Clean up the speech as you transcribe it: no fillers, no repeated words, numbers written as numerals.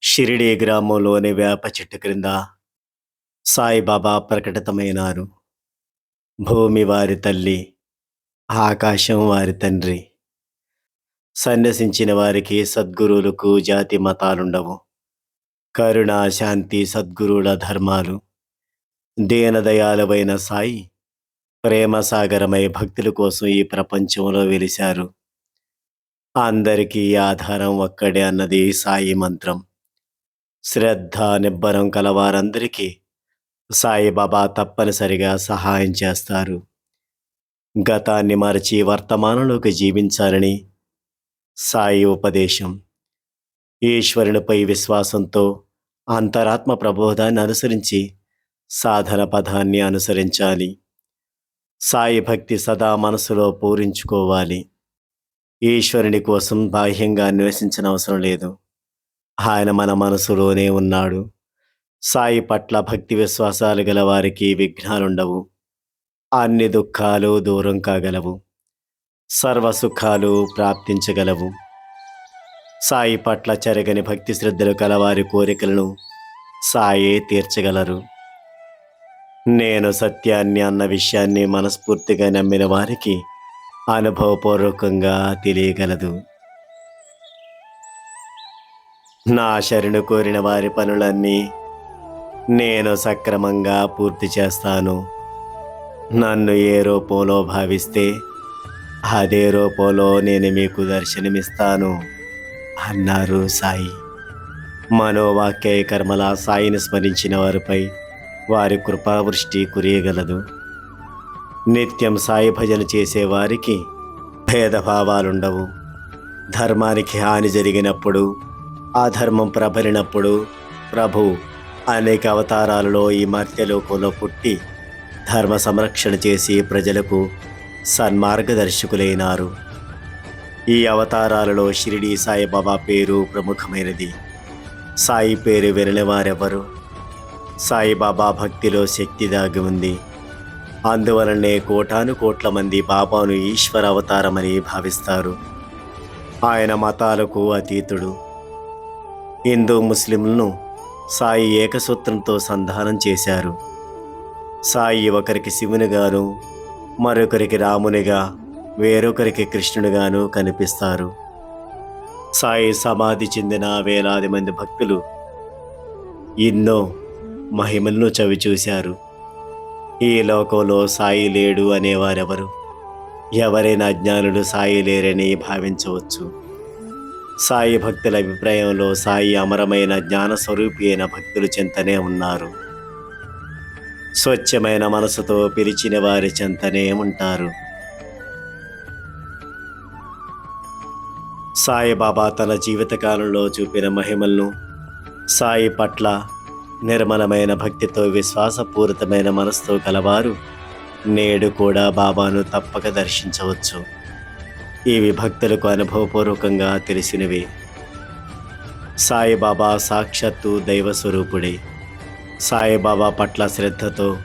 షిరిడీ గ్రామంలోని వేప చెట్టు క్రింద సాయిబాబా ప్రకటితమైనారు. భూమి వారి తల్లి, ఆకాశం వారి తండ్రి. సన్యసించిన వారికి సద్గురువులకు జాతి మతాలుండవు. కరుణ, శాంతి సద్గురువుల ధర్మాలు. దీనదయాలువైన సాయి ప్రేమ సాగరమై భక్తుల కోసం ఈ ప్రపంచంలో వెలిశారు. అందరికీ ఆధారం ఒక్కడే అన్నది సాయి మంత్రం. శ్రద్ధ, నిబ్బరం కలవారందరికీ సాయిబాబా తప్పనిసరిగా సహాయం చేస్తారు. గతాన్ని మరచి వర్తమానంలోకి జీవించాలని సాయి ఉపదేశం. ఈశ్వరునిపై విశ్వాసంతో అంతరాత్మ ప్రబోధాన్ని అనుసరించి సాధన పదాన్ని అనుసరించాలి. సాయి భక్తి సదా మనసులో పూరించుకోవాలి. ఈశ్వరుని కోసం బాహ్యంగా అన్వేషించిన అవసరం లేదు. ఆయన మన మనసులోనే ఉన్నాడు. సాయి పట్ల భక్తి విశ్వాసాలు గల వారికి విఘ్నాలుండవు. అన్ని దుఃఖాలు దూరం కాగలవు. సర్వ సుఖాలు ప్రాప్తించగలవు. సాయి పట్ల చెరగని భక్తి శ్రద్ధలు కలవారి కోరికలను సాయే తీర్చగలరు. నేను సత్యాన్ని అన్న విషయాన్ని మనస్ఫూర్తిగా నమ్మిన వారికి అనుభవపూర్వకంగా తెలియగలదు. నా శరణు కోరిన వారి పనులన్నీ నేను సక్రమంగా పూర్తి చేస్తాను. నన్ను ఏ రూపంలో భావిస్తే అదే రూపంలో నేను మీకు దర్శనమిస్తాను అన్నారు సాయి. మనోవాక్య కర్మల సాయిని స్మరించిన వారిపై వారి కృపావృష్టి కురియగలదు. నిత్యం సాయి భజన చేసేవారికి భేదభావాలుండవు. ధర్మానికి హాని జరిగినప్పుడు, అధర్మం ప్రబలినప్పుడు ప్రభు అనేక అవతారాలలో ఈ మర్త్యలోకంలో పుట్టి ధర్మ సంరక్షణ చేసి ప్రజలకు సన్మార్గదర్శకులైనారు. ఈ అవతారాలలో షిరిడీ సాయిబాబా పేరు ప్రముఖమైనది. సాయి పేరు వినని వారెవరు? సాయిబాబా భక్తిలో శక్తి దాగి ఉంది. అందువలనే కోటాను కోట్ల మంది బాబాను ఈశ్వర అవతారమని భావిస్తారు. ఆయన మతాలకు అతీతుడు. హిందూ ముస్లింలను సాయి ఏకసూత్రంతో సంధానం చేశారు. సాయి ఒకరికి శివునిగాను, మరొకరికి రామునిగా, వేరొకరికి కృష్ణునిగాను కనిపిస్తారు. సాయి సమాధి చెందిన వేలాది మంది భక్తులు ఎన్నో మహిమలను చవిచూశారు. ఈ లోకంలో సాయి లేడు అనేవారెవరు? ఎవరైనా అజ్ఞానులు సాయి లేరని భావించవచ్చు. సాయి భక్తుల అభిప్రాయంలో సాయి అమరమైన జ్ఞాన స్వరూపి అయిన భక్తులు చెంతనే ఉన్నారు. స్వచ్ఛమైన మనసుతో పిలిచిన వారి చెంతనే ఉంటారు. సాయిబాబా తన జీవితకాలంలో చూపిన మహిమలను, సాయి పట్ల నిర్మలమైన భక్తితో విశ్వాసపూరితమైన మనసుతో కలవారు నేడు కూడా బాబాను తప్పక దర్శించవచ్చు. ఇవి భక్తులకు అనుభవపూర్వకంగా తెలిసినవి. సాయిబాబా సాక్షాత్తు దైవ స్వరూపుడే. సాయిబాబా పట్ల శ్రద్ధతో